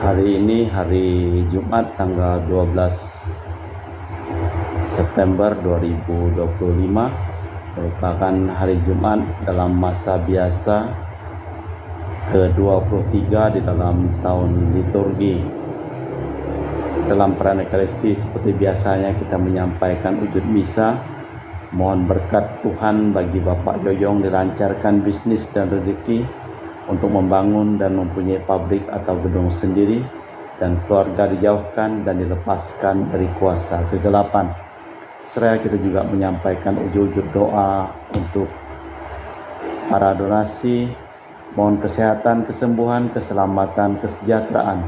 Hari ini hari Jumat tanggal 12 September 2025 merupakan hari Jumat dalam masa biasa ke-23 di dalam tahun liturgi. Dalam perayaan Ekaristi seperti biasanya kita menyampaikan wujud misa. Mohon berkat Tuhan bagi Bapak Yoyong dilancarkan bisnis dan rezeki untuk membangun dan mempunyai pabrik atau gedung sendiri, dan keluarga dijauhkan dan dilepaskan dari kuasa kegelapan. Seraya kita juga menyampaikan wujud doa untuk para donasi, mohon kesehatan, kesembuhan, keselamatan, kesejahteraan,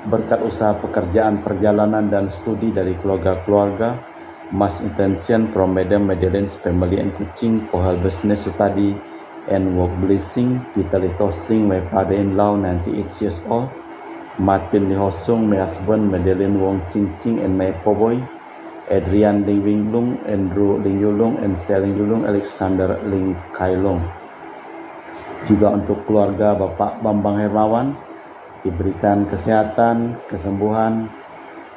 berkat usaha pekerjaan, perjalanan, dan studi dari keluarga-keluarga. Mas intention from Madam Madeline's family and Kuching for her business study and work blessing. Peter Lee Tosing, my father-in-law, 98 years old. Martin Lee Hosung, my husband, Madeline Wong Ching Ching, and my boy, Adrian Ling Wing Lung, Andrew Ling Yulung, and Seling Yulung, Alexander Ling Kai Long. Juga untuk keluarga Bapak Bambang Hermawan, diberikan kesehatan, kesembuhan,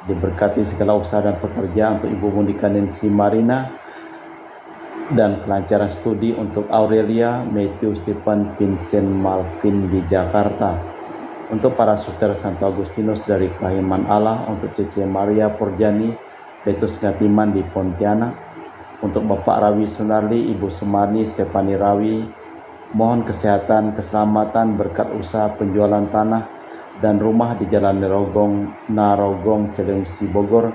diberkati segala usaha dan pekerjaan. Untuk Ibu Monika Nancy Marina, dan kelancaran studi untuk Aurelia, Matthew, Stephen, Vincent, Malvin di Jakarta. Untuk para suster Santo Agustinus dari Kelahiman Allah, untuk Cece Maria Porjani, Petrus Ngatiman di Pontianak. Untuk Bapak Rawi Sunarli, Ibu Sumarni, Stefani Rawi, mohon kesehatan, keselamatan, berkat usaha penjualan tanah dan rumah di Jalan Narogong, Cilengsi, Bogor,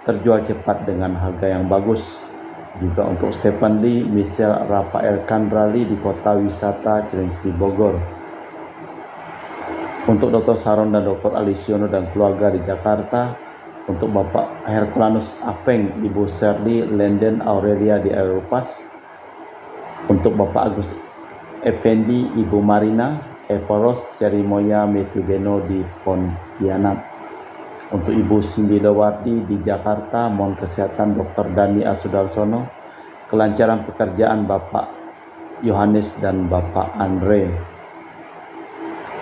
terjual cepat dengan harga yang bagus. Juga untuk Stephen Lee, Michelle Rafael Kandrali di Kota Wisata Cilengsi, Bogor. Untuk Dr. Saron dan Dr. Alisiono dan keluarga di Jakarta. Untuk Bapak Herculanus Apeng, Ibu Shirley Lenden Aurelia di Aeropas. Untuk Bapak Agus Effendi, Ibu Marina Eporos Cerimoya Metubeno di Pontianak. Untuk Ibu Cindy Lewardi di Jakarta, mohon kesehatan Dr. Dani Asudarsono, kelancaran pekerjaan Bapak Yohanes dan Bapak Andre.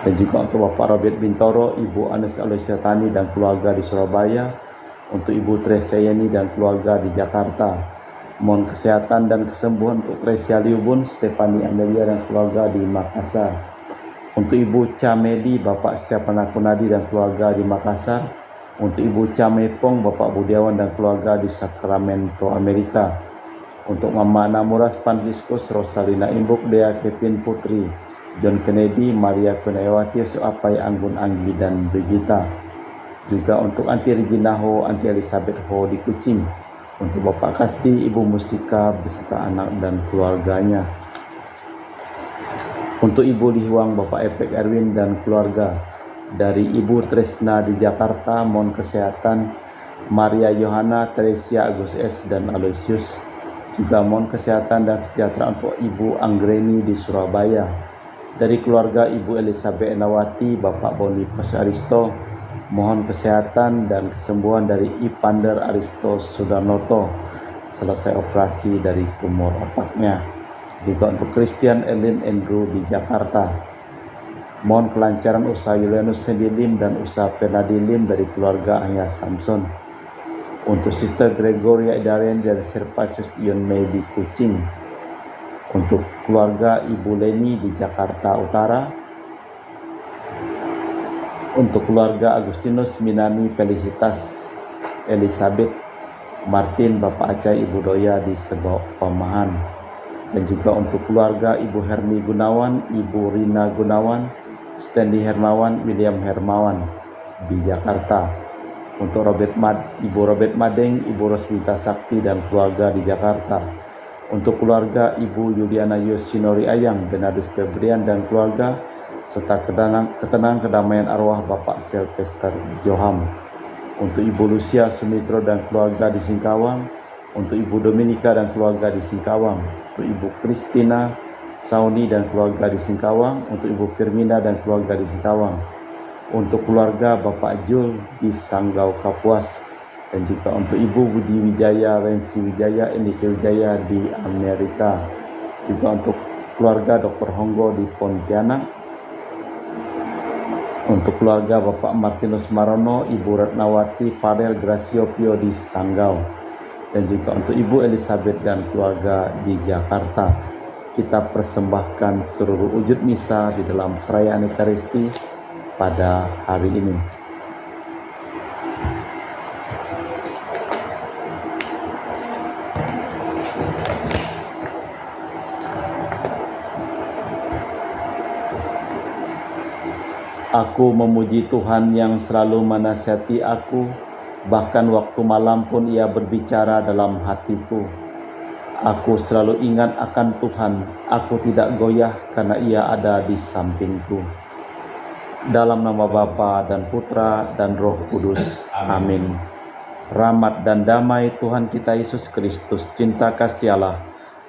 Dan juga untuk Bapak Robert Bintoro, Ibu Anes Aloysiatani dan keluarga di Surabaya. Untuk Ibu Treseyani dan keluarga di Jakarta, mohon kesehatan dan kesembuhan untuk Tresia Liubun, Stefani Amelia dan keluarga di Makassar. Untuk Ibu Camedi, Bapak Setiapan Akunadi dan keluarga di Makassar. Untuk Ibu Camepong, Bapak Budiawan dan keluarga di Sacramento, Amerika. Untuk Mama Namuras Franciscus, Rosalina Imbuk, Dea Kevin Putri, John Kennedy, Maria Kunayawati, Suapai Anggun Anggi dan Brigita. Juga untuk Anti Regina Ho, Anti Elizabeth Ho di Kuching. Untuk Bapak Kasti, Ibu Mustika beserta anak dan keluarganya. Untuk Ibu Lihuang, Bapak Epek Erwin dan keluarga. Dari Ibu Tresna di Jakarta, mohon kesehatan Maria Yohana, Teresia, Agus S, dan Aloysius. Juga mohon kesehatan dan kesejahteraan untuk Ibu Anggreni di Surabaya. Dari keluarga Ibu Elizabeth Nawati, Bapak Boniface Aristo, mohon kesehatan dan kesembuhan dari Ivander Aristo Sudarnoto, selesai operasi dari tumor otaknya. Juga untuk Christian Elin Andrew di Jakarta, mohon kelancaran usaha Julianus Sendilim dan usaha Fernadi Lim dari keluarga Anya Samson. Untuk Sister Gregoria Idarian dari Serpasius Ion Mei di Kuching. Untuk keluarga Ibu Leni di Jakarta Utara. Untuk keluarga Agustinus Minani Felicitas Elizabeth Martin, Bapak Acai, Ibu Doya di Sebok Pamahan. Dan juga untuk keluarga Ibu Hermi Gunawan, Ibu Rina Gunawan, Stanley Hermawan, William Hermawan di Jakarta. Untuk Ibu Robert Madeng, Ibu Roswita Sakti dan keluarga di Jakarta. Untuk keluarga Ibu Yuliana Yosinori Ayang, Benadus Febrian dan keluarga, serta ketenangan kedamaian arwah Bapak Sylvester Joham. Untuk Ibu Lucia Sumitro dan keluarga di Singkawang. Untuk Ibu Dominika dan keluarga di Singkawang. Untuk Ibu Christina Sauni dan keluarga di Singkawang. Untuk Ibu Firmina dan keluarga di Singkawang. Untuk keluarga Bapak Jul di Sanggau Kapuas. Dan juga untuk Ibu Budi Wijaya, Rensi Wijaya, Enike Wijaya di Amerika. Juga untuk keluarga Dr. Honggo di Pontianak. Untuk keluarga Bapak Martinus Marono, Ibu Ratnawati, Fadel Gracio Pio di Sanggau, dan juga untuk Ibu Elizabeth dan keluarga di Jakarta, kita persembahkan seluruh wujud misa di dalam perayaan Ekaristi pada hari ini. Aku memuji Tuhan yang selalu menasihati aku, bahkan waktu malam pun Ia berbicara dalam hatiku. Aku selalu ingat akan Tuhan, aku tidak goyah karena Ia ada di sampingku. Dalam nama Bapa dan Putra dan Roh Kudus. Amin. Rahmat dan damai Tuhan kita Yesus Kristus, cinta kasih Allah,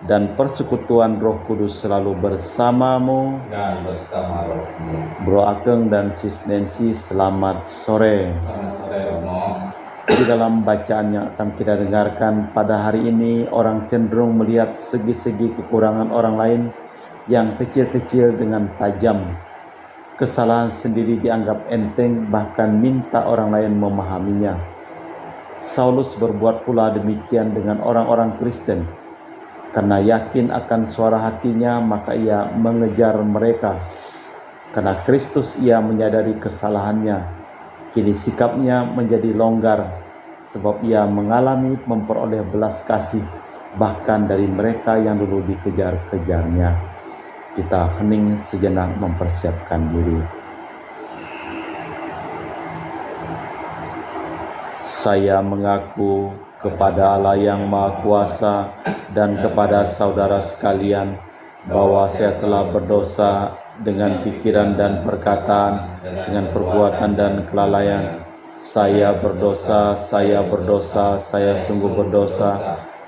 dan persekutuan Roh Kudus selalu bersamamu dan bersama rohmu. Bro Ageng dan Sis Nancy, selamat sore. Selamat sore, Romo. Di dalam bacaan yang akan kita dengarkan pada hari ini, orang cenderung melihat segi-segi kekurangan orang lain yang kecil-kecil dengan tajam. Kesalahan sendiri dianggap enteng, bahkan minta orang lain memahaminya. Saulus berbuat pula demikian dengan orang-orang Kristen. Karena yakin akan suara hatinya, maka ia mengejar mereka. Karena Kristus ia menyadari kesalahannya. Kini sikapnya menjadi longgar, sebab ia mengalami memperoleh belas kasih, bahkan dari mereka yang dulu dikejar-kejarnya. Kita hening sejenak mempersiapkan diri. Saya mengaku kepada Allah yang Maha Kuasa dan kepada saudara sekalian bahwa saya telah berdosa dengan pikiran dan perkataan, dengan perbuatan dan kelalaian. Saya berdosa, saya sungguh berdosa.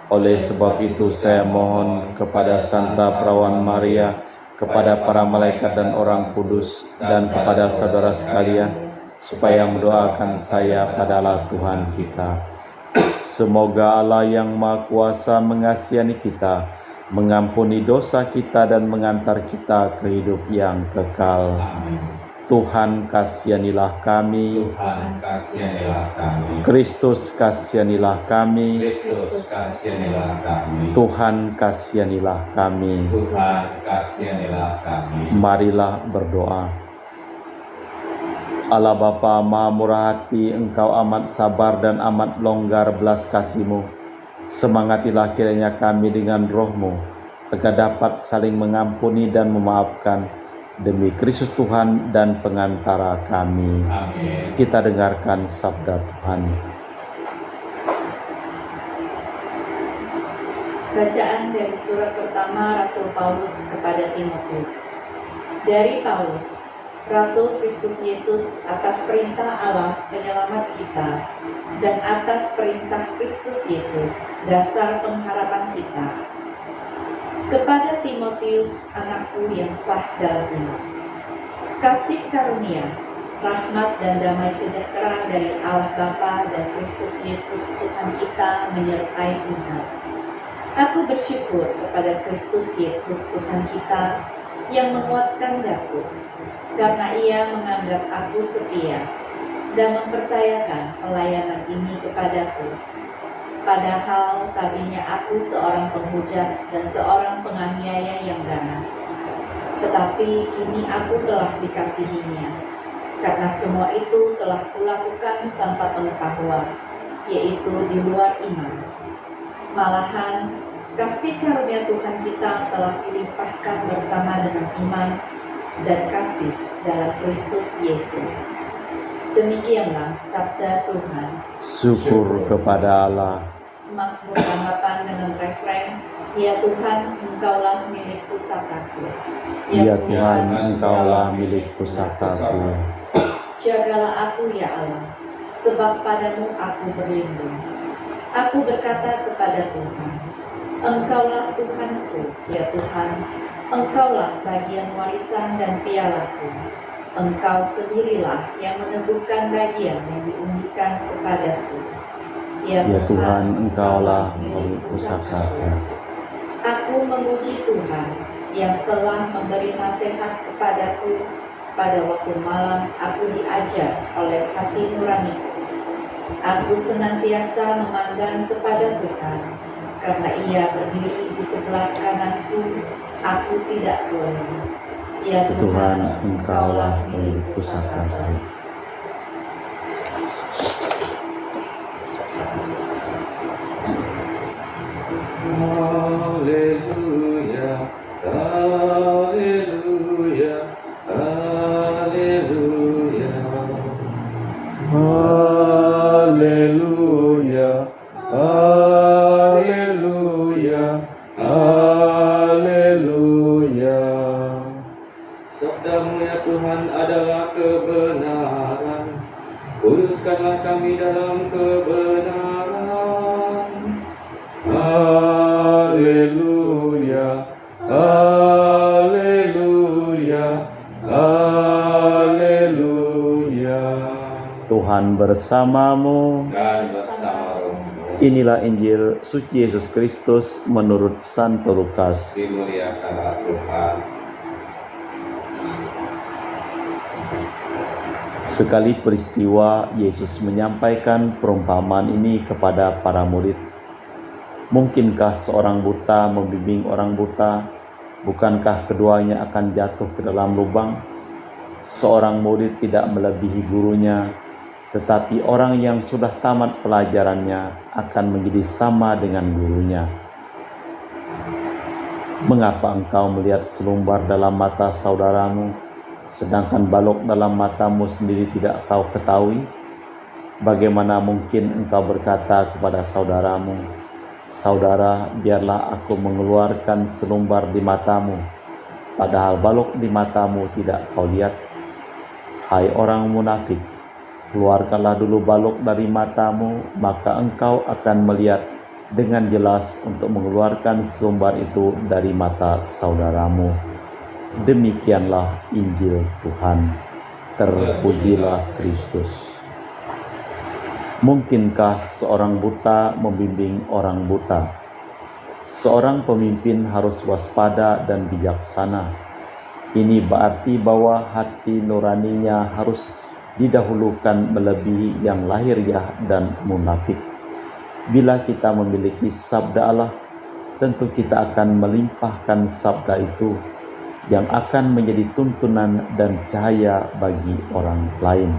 Oleh sebab itu saya mohon kepada Santa Perawan Maria, kepada para malaikat dan orang kudus, dan kepada saudara sekalian, supaya mendoakan saya pada Allah Tuhan kita. Semoga Allah yang Maha Kuasa mengasihi kita, mengampuni dosa kita dan mengantar kita ke hidup yang kekal. Amin. Tuhan kasihanilah kami. Tuhan kasihanilah kami. Kristus kasihanilah kami. Kristus kasihanilah kami. Tuhan kasihanilah kami. Tuhan kasihanilah kami. Marilah berdoa. Allah Bapa Maha Murah Hati, Engkau amat sabar dan amat longgar belas kasih-Mu. Semangatilah kiranya kami dengan roh-Mu, agar dapat saling mengampuni dan memaafkan, demi Kristus Tuhan dan pengantara kami. Amin. Kita dengarkan sabda Tuhan. Bacaan dari surat pertama Rasul Paulus kepada Timotius. Dari Paulus, Rasul Kristus Yesus, atas perintah Allah penyelamat kita, dan atas perintah Kristus Yesus, dasar pengharapan kita. Kepada Timotius, anakku yang sah dalam iman. Kasih karunia, rahmat dan damai sejahtera dari Allah Bapa dan Kristus Yesus Tuhan kita menyertai engkau. Aku bersyukur kepada Kristus Yesus Tuhan kita yang menguatkan daku, karena Ia menganggap aku setia dan mempercayakan pelayanan ini kepadaku. Padahal tadinya aku seorang penghujat dan seorang penganiaya yang ganas. Tetapi kini aku telah dikasihinya, karena semua itu telah kulakukan tanpa pengetahuan, yaitu di luar iman. Malahan, kasih karunia Tuhan kita telah dilimpahkan bersama dengan iman dan kasih dalam Kristus Yesus. Demikianlah sabda Tuhan. Syukur kepada Allah. Mazmur tanggapan dengan refren, Ya Tuhan, Engkaulah milik pusakaku. Ya Tuhan, Engkaulah milik pusakaku. Jagalah aku ya Allah, sebab padamu aku berlindung. Aku berkata kepada Tuhan, Engkaulah Tuhanku, ya Tuhan, Engkaulah bagian warisan dan pialaku. Engkau sendirilah yang meneguhkan bagian yang diundikan kepadaku. Ya Tuhan, Engkaulah milik pusakaku. Aku memuji Tuhan yang telah memberi nasihat kepadaku pada waktu malam aku diajar oleh hati nuraniku. Aku senantiasa memandang kepada Tuhan, karena Ia berdiri di sebelah kananku, aku tidak goyah. Ya Tuhan, Engkaulah milik pusakaku. Haleluya, haleluya, haleluya. Haleluya, haleluya, haleluya. Sabdamu ya Tuhan adalah kebenaran. Kuduskanlah kami dalam kebenaran. Haleluya, haleluya, haleluya. Tuhan bersamamu. Dan bersama rohmu. Inilah Injil suci Yesus Kristus menurut Santo Lukas. Dimuliakanlah Tuhan. Sekali peristiwa Yesus menyampaikan perumpamaan ini kepada para murid. Mungkinkah seorang buta membimbing orang buta? Bukankah keduanya akan jatuh ke dalam lubang? Seorang murid tidak melebihi gurunya, tetapi orang yang sudah tamat pelajarannya akan menjadi sama dengan gurunya. Mengapa engkau melihat selumbar dalam mata saudaramu, sedangkan balok dalam matamu sendiri tidak kau ketahui? Bagaimana mungkin engkau berkata kepada saudaramu, "Saudara, biarlah aku mengeluarkan selumbar di matamu," padahal balok di matamu tidak kau lihat? Hai orang munafik, keluarkanlah dulu balok dari matamu, maka engkau akan melihat dengan jelas untuk mengeluarkan selumbar itu dari mata saudaramu. Demikianlah Injil Tuhan. Terpujilah Kristus. Mungkinkah seorang buta membimbing orang buta? Seorang pemimpin harus waspada dan bijaksana. Ini berarti bahwa hati nuraninya harus didahulukan melebihi yang lahiriah dan munafik. Bila kita memiliki sabda Allah, tentu kita akan melimpahkan sabda itu yang akan menjadi tuntunan dan cahaya bagi orang lain.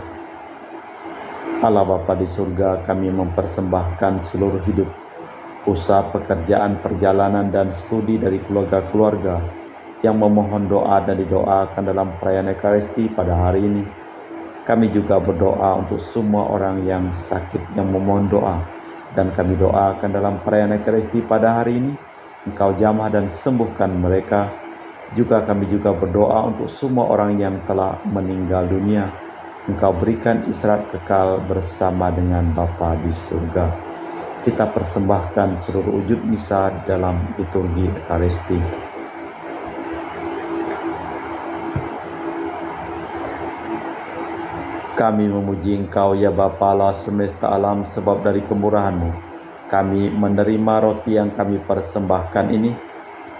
Allah Bapa di surga, kami mempersembahkan seluruh hidup, usaha, pekerjaan, perjalanan, dan studi dari keluarga-keluarga yang memohon doa dan didoakan dalam perayaan Ekaristi pada hari ini. Kami juga berdoa untuk semua orang yang sakit yang memohon doa, dan kami doakan dalam perayaan Ekaristi pada hari ini, Engkau jamah dan sembuhkan mereka. Juga kami juga berdoa untuk semua orang yang telah meninggal dunia, Engkau berikan istirahat kekal bersama dengan Bapa di surga. Kita persembahkan seluruh wujud misa dalam liturgi Ekaristi. Kami memuji Engkau ya Bapa Allah semesta alam, sebab dari kemurahan-Mu kami menerima roti yang kami persembahkan ini.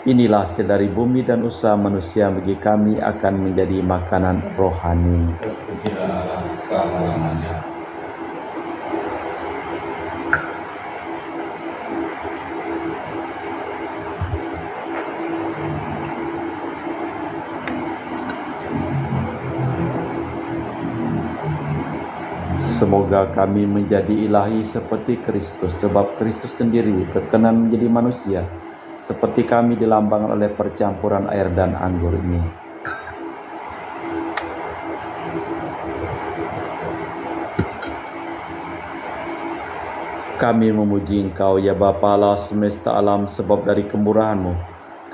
Inilah hasil dari bumi dan usaha manusia, bagi kami akan menjadi makanan rohani. Terpujilah Allah selama-lamanya. Semoga kami menjadi ilahi seperti Kristus, sebab Kristus sendiri berkenan menjadi manusia, seperti kami dilambangkan oleh percampuran air dan anggur ini. Kami memuji Engkau ya Bapa Allah semesta alam, sebab dari kemurahan-Mu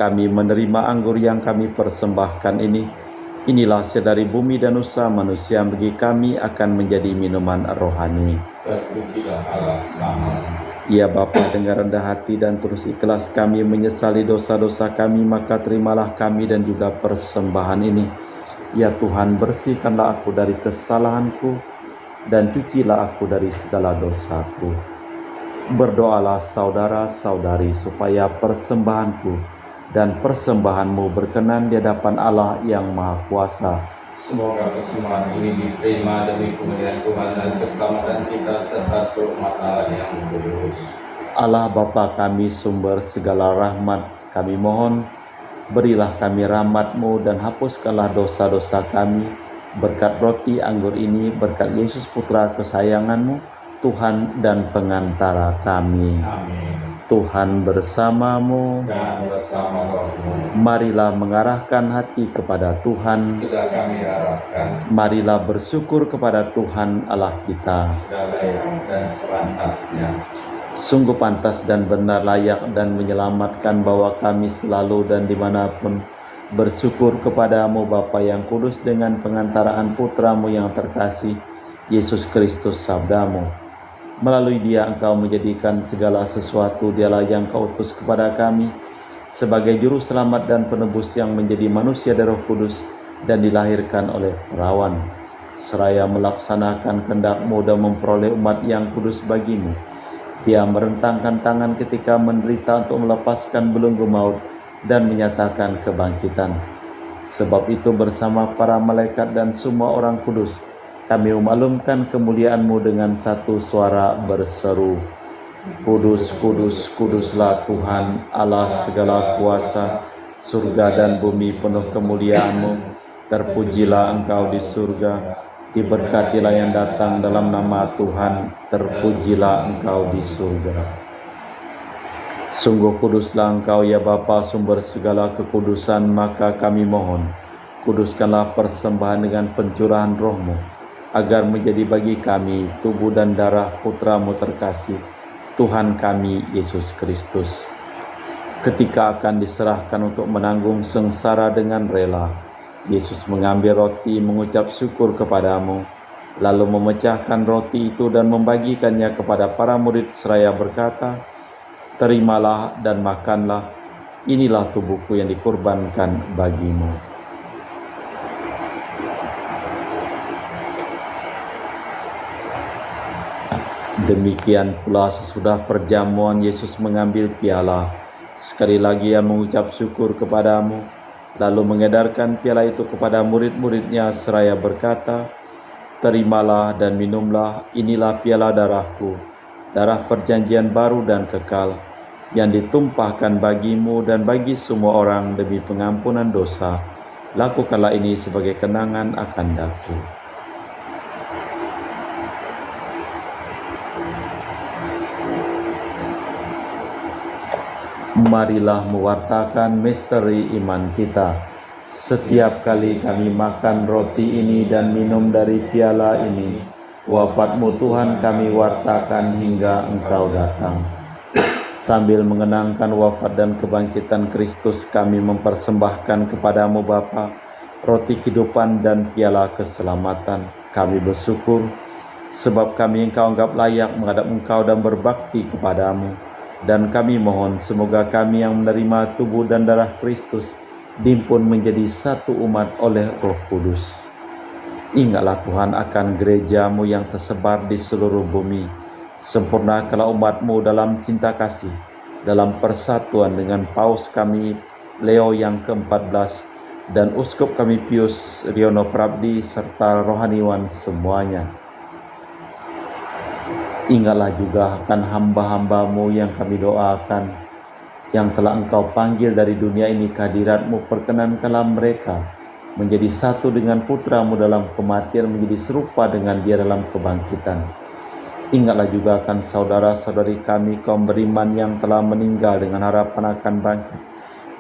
kami menerima anggur yang kami persembahkan ini. Inilah hasil dari bumi dan usaha manusia, bagi kami akan menjadi minuman rohani. Terpujilah Allah selama-lamanya. Ya Bapa, dengan rendah hati dan terus ikhlas kami menyesali dosa-dosa kami, maka terimalah kami dan juga persembahan ini. Ya Tuhan, bersihkanlah aku dari kesalahanku dan cucilah aku dari segala dosaku. Berdoalah saudara-saudari supaya persembahanku dan persembahanmu berkenan di hadapan Allah yang Maha Kuasa, Semoga persembahan ini diterima demi kemuliaan Tuhan dan keselamatan kita serta seluruh umat Allah yang kudus. Allah Bapa kami sumber segala rahmat, kami mohon berilah kami rahmat-Mu dan hapuskanlah dosa-dosa kami berkat roti anggur ini, berkat Yesus Putra kesayangan-Mu, Tuhan dan pengantara kami. Amin. Tuhan bersamamu, Dan bersama rohmu, marilah mengarahkan hati kepada Tuhan, sudah kami arahkan, marilah bersyukur kepada Tuhan Allah kita. sudah baik dan sepantasnya. Sungguh pantas dan benar, layak dan menyelamatkan bahwa kami selalu dan dimanapun bersyukur kepadamu Bapa yang kudus dengan pengantaraan Putramu yang terkasih, Yesus Kristus sabdamu. Melalui dia engkau menjadikan segala sesuatu, dialah yang kau utus kepada kami sebagai juru selamat dan penebus yang menjadi manusia dari Roh Kudus dan dilahirkan oleh perawan, seraya melaksanakan kehendak-Mu dan memperoleh umat yang kudus bagimu. Dia merentangkan tangan ketika menderita untuk melepaskan belenggu maut dan menyatakan kebangkitan. Sebab itu bersama para malaikat dan semua orang kudus, kami memaklumkan kemuliaan-Mu dengan satu suara berseru, Kudus, kudus, kuduslah Tuhan Allah segala kuasa, surga dan bumi penuh kemuliaan-Mu. Terpujilah Engkau di surga, diberkatilah yang datang dalam nama Tuhan, terpujilah Engkau di surga. Sungguh kuduslah Engkau ya Bapa, sumber segala kekudusan, maka kami mohon, kuduskanlah persembahan dengan pencurahan Roh-Mu, agar menjadi bagi kami tubuh dan darah Putra-Mu terkasih, Tuhan kami Yesus Kristus. Ketika akan diserahkan untuk menanggung sengsara dengan rela, Yesus mengambil roti, mengucap syukur kepadamu, lalu memecahkan roti itu dan membagikannya kepada para murid seraya berkata, "Terimalah dan makanlah, inilah tubuhku yang dikorbankan bagimu." Demikian pula sesudah perjamuan Yesus mengambil piala. Sekali lagi ia mengucap syukur kepadamu, lalu mengedarkan piala itu kepada murid-muridnya seraya berkata, "Terimalah dan minumlah, inilah piala darahku, darah perjanjian baru dan kekal, yang ditumpahkan bagimu dan bagi semua orang demi pengampunan dosa. Lakukanlah ini sebagai kenangan akan daku." Marilah mewartakan misteri iman kita. Setiap kali kami makan roti ini dan minum dari piala ini, wafat-Mu Tuhan kami wartakan hingga Engkau datang. Sambil mengenangkan wafat dan kebangkitan Kristus, kami mempersembahkan kepadamu Bapa roti kehidupan dan piala keselamatan. Kami bersyukur sebab kami Engkau anggap layak menghadap Engkau dan berbakti kepadamu. Dan kami mohon semoga kami yang menerima tubuh dan darah Kristus dihimpun menjadi satu umat oleh Roh Kudus. Ingatlah Tuhan akan gereja-Mu yang tersebar di seluruh bumi. Sempurnakanlah umat-Mu dalam cinta kasih, dalam persatuan dengan Paus kami Leo yang ke-14 dan Uskup kami Pius Riono Prabdi serta rohaniwan semuanya. Ingatlah juga akan hamba-hamba-Mu yang kami doakan, yang telah Engkau panggil dari dunia ini ke hadirat-Mu. Perkenankanlah mereka menjadi satu dengan Putra-Mu dalam kematian, menjadi serupa dengan Dia dalam kebangkitan. Ingatlah juga akan saudara-saudari kami kaum beriman yang telah meninggal dengan harapan akan bangkit,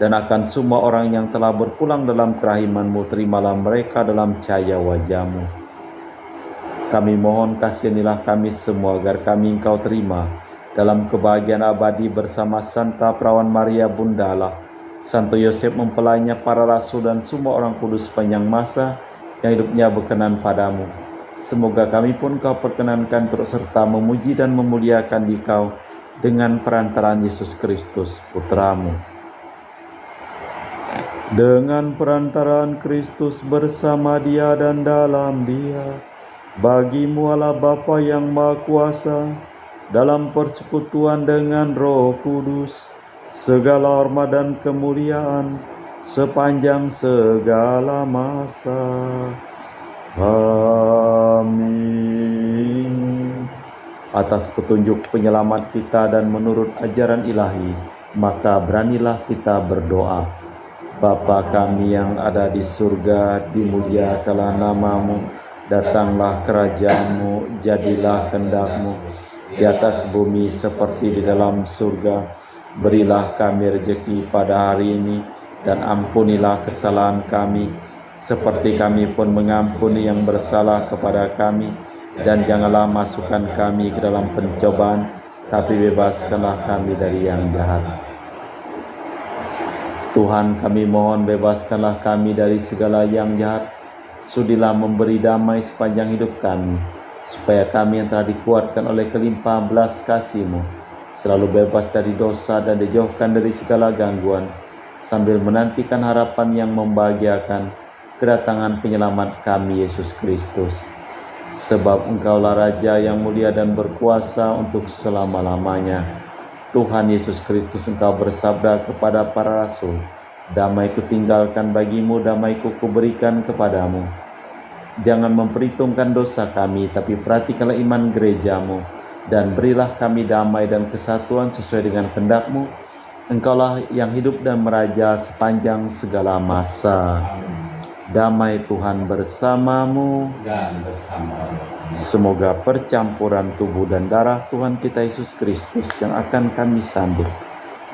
dan akan semua orang yang telah berpulang dalam kerahiman-Mu. Terimalah mereka dalam cahaya wajah-Mu. Kami mohon kasihanilah kami semua agar kami Engkau terima dalam kebahagiaan abadi bersama Santa Perawan Maria Bunda Allah, Santo Yosef mempelainya, para rasul dan semua orang kudus sepanjang masa yang hidupnya berkenan padamu. Semoga kami pun Kau perkenankan turut serta memuji dan memuliakan Dikau dengan perantaraan Yesus Kristus Putra-Mu. Dengan perantaraan Kristus, bersama Dia dan dalam Dia, bagi-Mu Allah Bapa yang Maha Kuasa, dalam persekutuan dengan Roh Kudus, segala hormat dan kemuliaan sepanjang segala masa. Amin. Atas petunjuk penyelamat kita dan menurut ajaran ilahi, maka beranilah kita berdoa. Bapa kami yang ada di surga, dimuliakanlah namamu, datanglah kerajaanmu, jadilah kehendak-mu di atas bumi seperti di dalam surga. Berilah kami rezeki pada hari ini, dan ampunilah kesalahan kami, seperti kami pun mengampuni yang bersalah kepada kami. Dan janganlah masukkan kami ke dalam pencobaan, tapi bebaskanlah kami dari yang jahat. Tuhan, kami mohon bebaskanlah kami dari segala yang jahat. Sudilah memberi damai sepanjang hidup kami, supaya kami yang telah dikuatkan oleh kelimpahan belas kasih-Mu selalu bebas dari dosa dan dijauhkan dari segala gangguan, sambil menantikan harapan yang membahagiakan, kedatangan penyelamat kami, Yesus Kristus. Sebab Engkaulah Raja yang mulia dan berkuasa untuk selama-lamanya. Tuhan Yesus Kristus, Engkau bersabda kepada para rasul, "Damai-Ku tinggalkan bagimu, damai-Ku kuberikan kepadamu. Jangan memperhitungkan dosa kami, tapi perhatikanlah iman gereja-Mu, dan berilah kami damai dan kesatuan sesuai dengan kehendak-Mu. Engkaulah yang hidup dan meraja sepanjang segala masa." Damai Tuhan bersamamu Dan bersama Semoga percampuran tubuh dan darah Tuhan kita Yesus Kristus yang akan kami sambut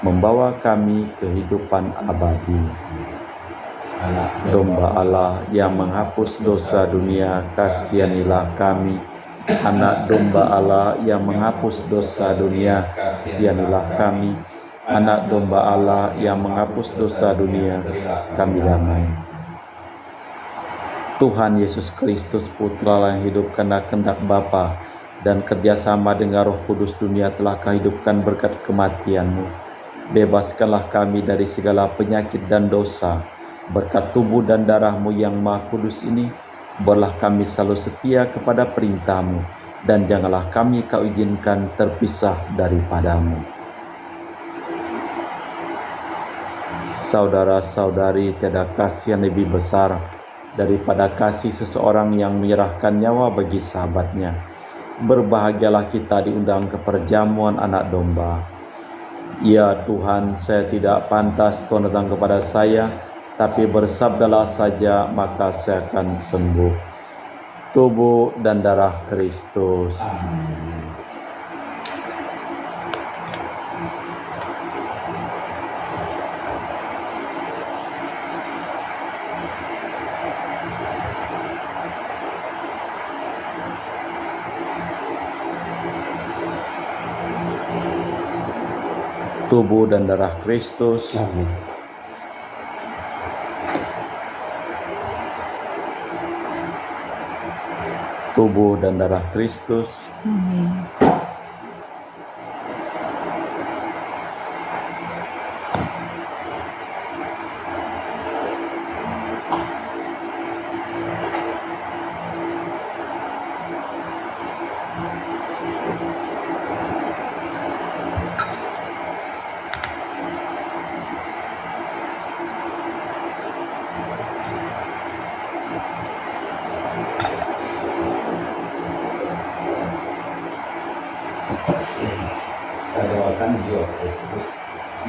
membawa kami kehidupan abadi. anak Domba Allah yang menghapus dosa dunia, kasihanilah kami. Anak domba Allah yang menghapus dosa dunia, kasihanilah kami. Anak domba Allah yang menghapus dosa dunia, kami damai. Tuhan Yesus Kristus, Putra yang hidup karena kehendak Bapa dan kerjasama dengan Roh Kudus, dunia telah Kau hidupkan berkat kematian-Mu. Bebaskanlah kami dari segala penyakit dan dosa. Berkat tubuh dan darah-Mu yang Maha Kudus ini, buatlah kami selalu setia kepada perintah-Mu, dan janganlah kami Kau izinkan terpisah daripadamu. Saudara-saudari, tiada kasih yang lebih besar daripada kasih seseorang yang menyerahkan nyawa bagi sahabatnya. Berbahagialah kita diundang ke perjamuan anak domba. Ya Tuhan, saya tidak pantas Tuhan datang kepada saya, tapi bersabdalah saja, maka saya akan sembuh. Tubuh dan darah Kristus. Tubuh dan darah Kristus. Amin. Tubuh dan darah Kristus. Kita doakan jiwa Kristus.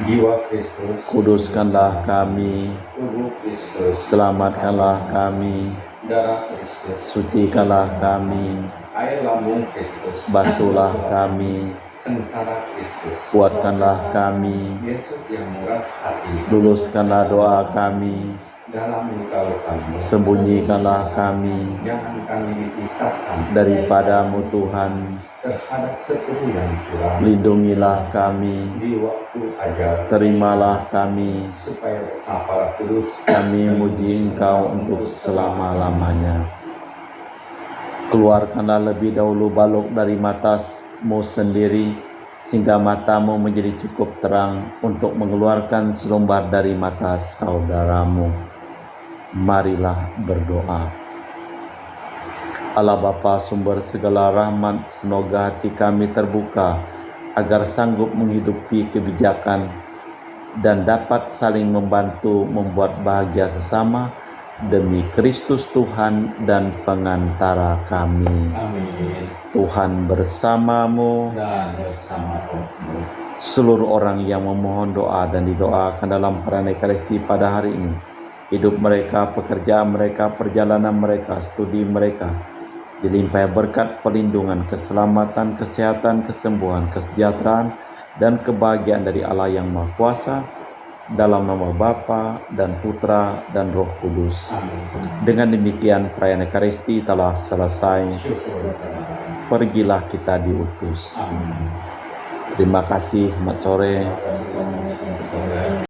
Jiwa Kristus. Kuduskanlah kami, Tubuh Kristus. selamatkanlah kami, Darah Kristus. sucikanlah kami, Air lambung Kristus. basuhlah kami, Sengsara Kristus. kuatkanlah kami, Yesus yang murah hati. luluskanlah doa kami, Dalam luka-lukamu. sembunyikanlah kami Jangan kami dipisahkan daripadamu Tuhan, terhadap setuhu yang curang. lindungilah kami, Di waktu ajar. terimalah kami, Supaya bersama kudus. kami muji Engkau untuk selama-lamanya. Keluarkanlah lebih dahulu balok dari matamu sendiri, sehingga matamu menjadi cukup terang untuk mengeluarkan selumbar dari mata saudaramu. Marilah berdoa. Allah Bapa, sumber segala rahmat, semoga hati kami terbuka agar sanggup menghidupi kebijakan dan dapat saling membantu membuat bahagia sesama demi Kristus Tuhan dan pengantara kami. Amin. Tuhan bersamamu. Dan bersama rohmu. Seluruh orang yang memohon doa dan didoakan dalam perayaan Ekaristi pada hari ini, hidup mereka, pekerjaan mereka, perjalanan mereka, studi mereka, dilimpahi berkat perlindungan, keselamatan, kesehatan, kesembuhan, kesejahteraan, dan kebahagiaan dari Allah yang Maha Kuasa, dalam nama Bapa dan Putra dan Roh Kudus. Amin. Dengan demikian perayaan Ekaristi telah selesai. Syukur. Pergilah kita diutus. Amin. Terima kasih, selamat sore. Terima kasih.